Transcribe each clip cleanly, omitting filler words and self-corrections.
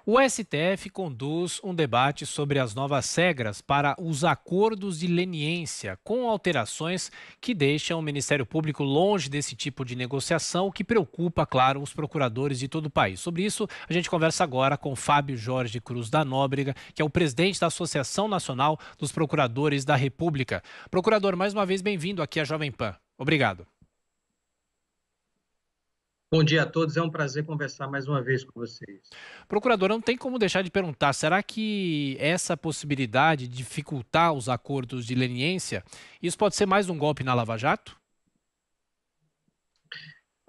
O STF conduz um debate sobre as novas regras para os acordos de leniência, com alterações que deixam o Ministério Público longe desse tipo de negociação, o que preocupa, claro, os procuradores de todo o país. Sobre isso, a gente conversa agora com Fábio Jorge Cruz da Nóbrega, que é o presidente da Associação Nacional dos Procuradores da República. Procurador, mais uma vez, bem-vindo aqui à Jovem Pan. Obrigado. Bom dia a todos, é um prazer conversar mais uma vez com vocês. Procurador, não tem como deixar de perguntar, será que essa possibilidade de dificultar os acordos de leniência, isso pode ser mais um golpe na Lava Jato?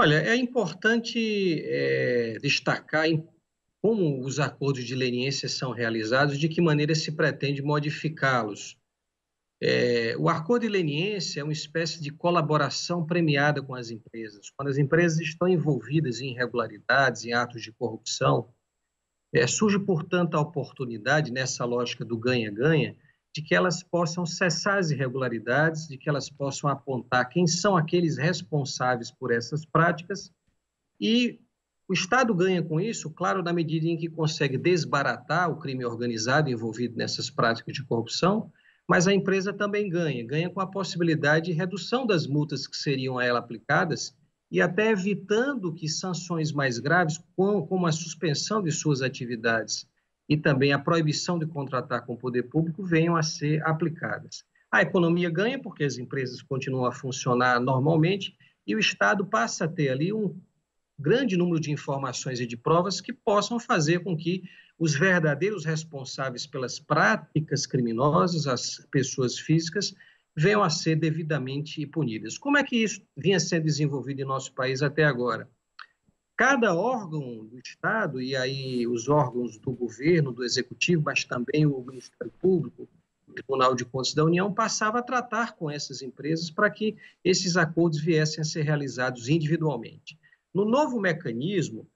Olha, é importante destacar como os acordos de leniência são realizados, de que maneira se pretende modificá-los. O acordo de leniência é uma espécie de colaboração premiada com as empresas. Quando as empresas estão envolvidas em irregularidades, em atos de corrupção, surge, portanto, a oportunidade, nessa lógica do ganha-ganha, de que elas possam cessar as irregularidades, de que elas possam apontar quem são aqueles responsáveis por essas práticas, e o Estado ganha com isso, claro, na medida em que consegue desbaratar o crime organizado envolvido nessas práticas de corrupção, mas a empresa também ganha com a possibilidade de redução das multas que seriam a ela aplicadas e até evitando que sanções mais graves, como a suspensão de suas atividades e também a proibição de contratar com o poder público, venham a ser aplicadas. A economia ganha porque as empresas continuam a funcionar normalmente e o Estado passa a ter ali um grande número de informações e de provas que possam fazer com que os verdadeiros responsáveis pelas práticas criminosas, as pessoas físicas, venham a ser devidamente punidas. Como é que isso vinha sendo desenvolvido em nosso país até agora? Cada órgão do Estado, e aí os órgãos do governo, do Executivo, mas também o Ministério Público, o Tribunal de Contas da União, passava a tratar com essas empresas para que esses acordos viessem a ser realizados individualmente. No novo mecanismo,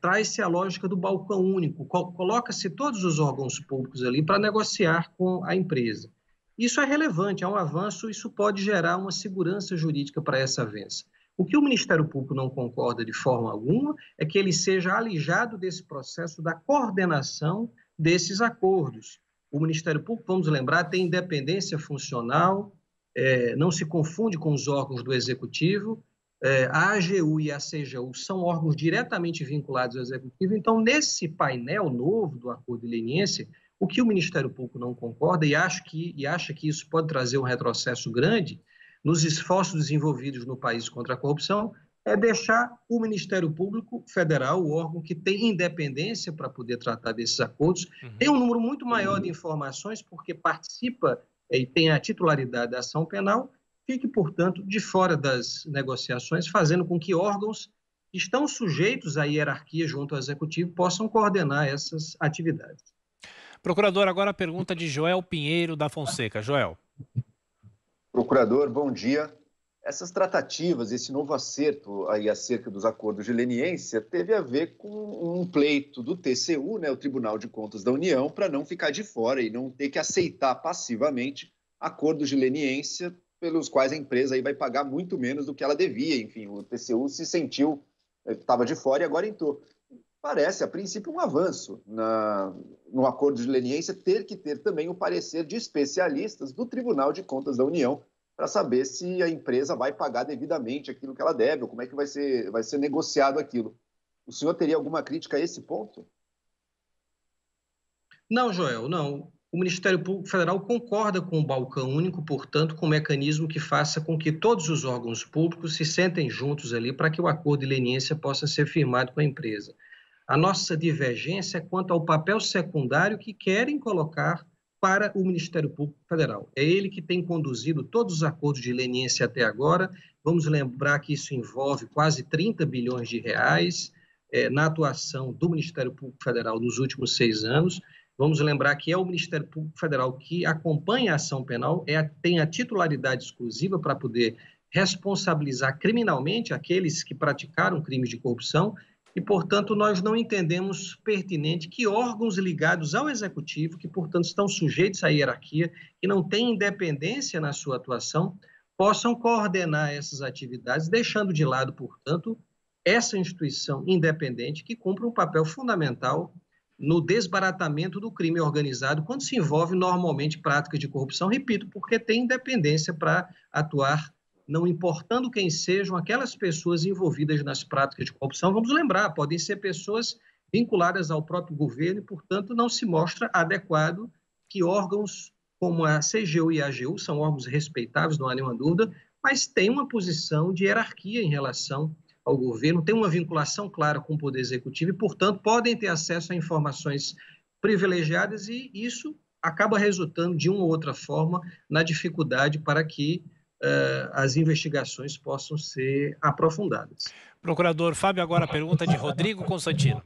traz-se a lógica do balcão único, coloca-se todos os órgãos públicos ali para negociar com a empresa. Isso é relevante, é um avanço, isso pode gerar uma segurança jurídica para essa avança. O que o Ministério Público não concorda de forma alguma é que ele seja alijado desse processo da coordenação desses acordos. O Ministério Público, vamos lembrar, tem independência funcional, não se confunde com os órgãos do Executivo, a AGU e a CGU são órgãos diretamente vinculados ao Executivo, então, nesse painel novo do acordo de leniência, o que o Ministério Público não concorda e acha que isso pode trazer um retrocesso grande nos esforços desenvolvidos no país contra a corrupção, é deixar o Ministério Público Federal, o órgão que tem independência para poder tratar desses acordos, tem um número muito maior de informações, porque participa e tem a titularidade da ação penal, fique, portanto, de fora das negociações, fazendo com que órgãos que estão sujeitos à hierarquia junto ao Executivo possam coordenar essas atividades. Procurador, agora a pergunta de Joel Pinheiro da Fonseca. Joel. Procurador, bom dia. Essas tratativas, esse novo acerto aí acerca dos acordos de leniência, teve a ver com um pleito do TCU, né, o Tribunal de Contas da União, para não ficar de fora e não ter que aceitar passivamente acordos de leniência pelos quais a empresa aí vai pagar muito menos do que ela devia. Enfim, o TCU se sentiu, estava de fora e agora entrou. Parece, a princípio, um avanço no acordo de leniência ter que ter também o parecer de especialistas do Tribunal de Contas da União para saber se a empresa vai pagar devidamente aquilo que ela deve ou como é que vai ser negociado aquilo. O senhor teria alguma crítica a esse ponto? Não, Joel, não. O Ministério Público Federal concorda com o balcão único, portanto, com um mecanismo que faça com que todos os órgãos públicos se sentem juntos ali para que o acordo de leniência possa ser firmado com a empresa. A nossa divergência é quanto ao papel secundário que querem colocar para o Ministério Público Federal. É ele que tem conduzido todos os acordos de leniência até agora. Vamos lembrar que isso envolve quase 30 bilhões de reais na atuação do Ministério Público Federal nos últimos 6 anos. Vamos lembrar que é o Ministério Público Federal que acompanha a ação penal, tem a titularidade exclusiva para poder responsabilizar criminalmente aqueles que praticaram crimes de corrupção e, portanto, nós não entendemos pertinente que órgãos ligados ao Executivo, que, portanto, estão sujeitos à hierarquia, que não têm independência na sua atuação, possam coordenar essas atividades, deixando de lado, portanto, essa instituição independente que cumpre um papel fundamental no desbaratamento do crime organizado quando se envolve normalmente prática de corrupção, repito, porque tem independência para atuar, não importando quem sejam aquelas pessoas envolvidas nas práticas de corrupção. Vamos lembrar, podem ser pessoas vinculadas ao próprio governo e, portanto, não se mostra adequado que órgãos como a CGU e a AGU, são órgãos respeitáveis, não há nenhuma dúvida, mas têm uma posição de hierarquia em relação ao governo, têm uma vinculação clara com o Poder Executivo e, portanto, podem ter acesso a informações privilegiadas e isso acaba resultando, de uma ou outra forma, na dificuldade para que as investigações possam ser aprofundadas. Procurador Fábio, agora a pergunta de Rodrigo Constantino.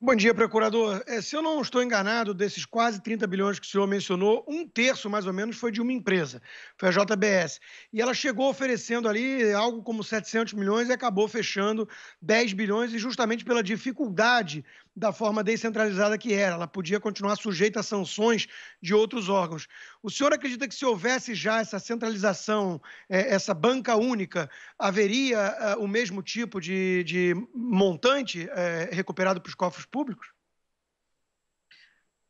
Bom dia, procurador. Se eu não estou enganado, desses quase 30 bilhões que o senhor mencionou, um terço, mais ou menos, foi de uma empresa, foi a JBS. E ela chegou oferecendo ali algo como 700 milhões e acabou fechando 10 bilhões, e justamente pela dificuldade da forma descentralizada que era. Ela podia continuar sujeita a sanções de outros órgãos. O senhor acredita que se houvesse já essa centralização, essa banca única, haveria o mesmo tipo de montante recuperado para os cofres públicos?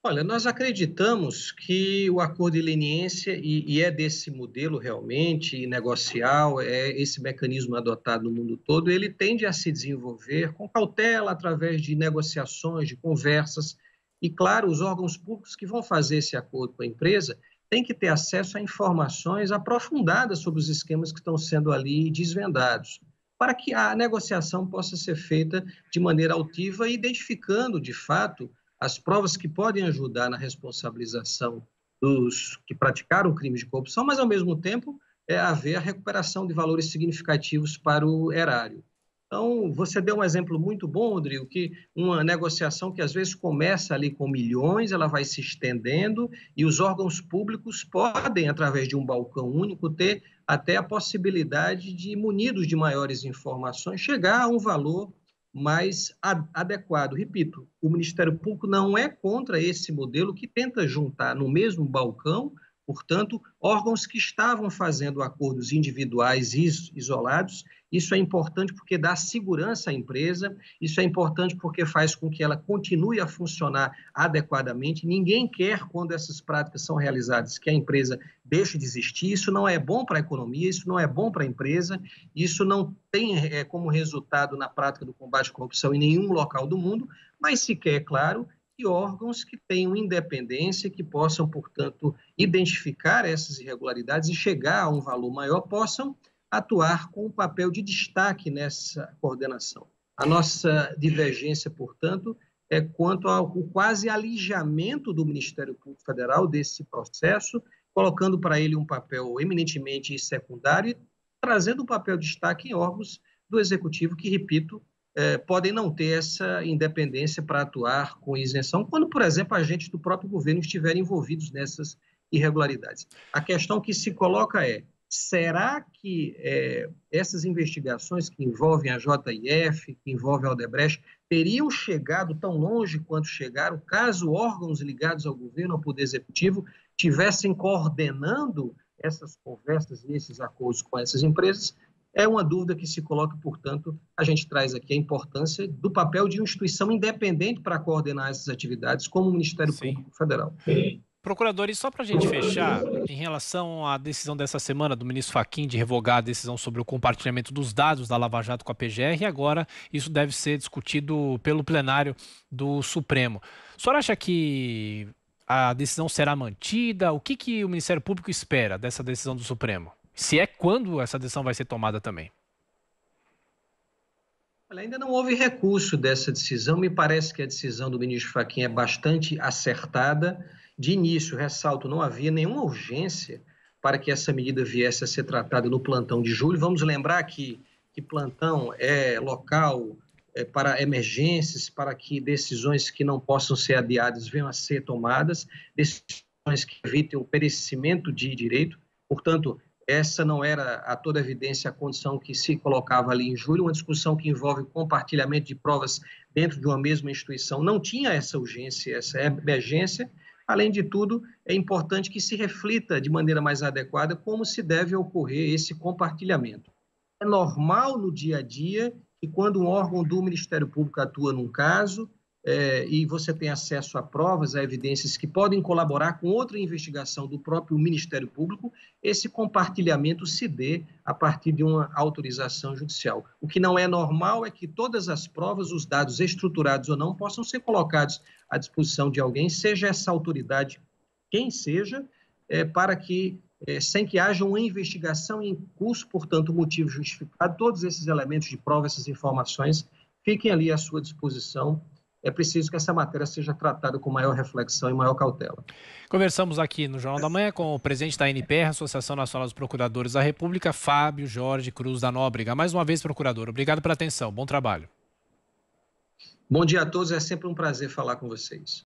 Olha, nós acreditamos que o acordo de leniência, e é desse modelo realmente negocial, é esse mecanismo adotado no mundo todo, ele tende a se desenvolver com cautela, através de negociações, de conversas, e claro, os órgãos públicos que vão fazer esse acordo com a empresa têm que ter acesso a informações aprofundadas sobre os esquemas que estão sendo ali desvendados, para que a negociação possa ser feita de maneira altiva, identificando, de fato, as provas que podem ajudar na responsabilização dos que praticaram crimes de corrupção, mas, ao mesmo tempo, haver a recuperação de valores significativos para o erário. Então, você deu um exemplo muito bom, Rodrigo, que uma negociação que, às vezes, começa ali com milhões, ela vai se estendendo e os órgãos públicos podem, através de um balcão único, ter até a possibilidade de, munidos de maiores informações, chegar a um valor mais adequado. Repito, o Ministério Público não é contra esse modelo que tenta juntar no mesmo balcão, portanto, órgãos que estavam fazendo acordos individuais isolados. Isso é importante porque dá segurança à empresa, isso é importante porque faz com que ela continue a funcionar adequadamente. Ninguém quer, quando essas práticas são realizadas, que a empresa deixe de existir. Isso não é bom para a economia, isso não é bom para a empresa, isso não tem como resultado na prática do combate à corrupção em nenhum local do mundo, mas se quer, é claro, que órgãos que tenham independência, que possam, portanto, identificar essas irregularidades e chegar a um valor maior, possam atuar com um papel de destaque nessa coordenação. A nossa divergência, portanto, é quanto ao quase alijamento do Ministério Público Federal desse processo, colocando para ele um papel eminentemente secundário e trazendo um papel de destaque em órgãos do Executivo que, repito, podem não ter essa independência para atuar com isenção, quando, por exemplo, agentes do próprio governo estiverem envolvidos nessas irregularidades. A questão que se coloca é: será que essas investigações que envolvem a JIF, que envolvem a Odebrecht, teriam chegado tão longe quanto chegaram, caso órgãos ligados ao governo, ao Poder Executivo, tivessem coordenando essas conversas e esses acordos com essas empresas? É uma dúvida que se coloca, portanto, a gente traz aqui a importância do papel de uma instituição independente para coordenar essas atividades, como o Ministério Público Federal. Procurador, e só para a gente fechar, em relação à decisão dessa semana do ministro Fachin de revogar a decisão sobre o compartilhamento dos dados da Lava Jato com a PGR, e agora isso deve ser discutido pelo plenário do Supremo. O senhor acha que a decisão será mantida? O que o Ministério Público espera dessa decisão do Supremo? Se é quando essa decisão vai ser tomada também? Olha, ainda não houve recurso dessa decisão. Me parece que a decisão do ministro Fachin é bastante acertada. De início, ressalto, não havia nenhuma urgência para que essa medida viesse a ser tratada no plantão de julho. Vamos lembrar que plantão é local para emergências, para que decisões que não possam ser adiadas venham a ser tomadas, decisões que evitem o perecimento de direito. Portanto, essa não era, a toda evidência, a condição que se colocava ali em julho. Uma discussão que envolve compartilhamento de provas dentro de uma mesma instituição não tinha essa urgência, essa emergência. Além de tudo, é importante que se reflita de maneira mais adequada como se deve ocorrer esse compartilhamento. É normal no dia a dia que quando um órgão do Ministério Público atua num caso, e você tem acesso a provas, a evidências que podem colaborar com outra investigação do próprio Ministério Público, esse compartilhamento se dê a partir de uma autorização judicial. O que não é normal é que todas as provas, os dados estruturados ou não, possam ser colocados à disposição de alguém, seja essa autoridade quem seja, para que, sem que haja uma investigação em curso, portanto, motivo justificado, todos esses elementos de prova, essas informações, fiquem ali à sua disposição. É preciso que essa matéria seja tratada com maior reflexão e maior cautela. Conversamos aqui no Jornal da Manhã com o presidente da ANPR, Associação Nacional dos Procuradores da República, Fábio Jorge Cruz da Nóbrega. Mais uma vez, procurador, obrigado pela atenção. Bom trabalho. Bom dia a todos, é sempre um prazer falar com vocês.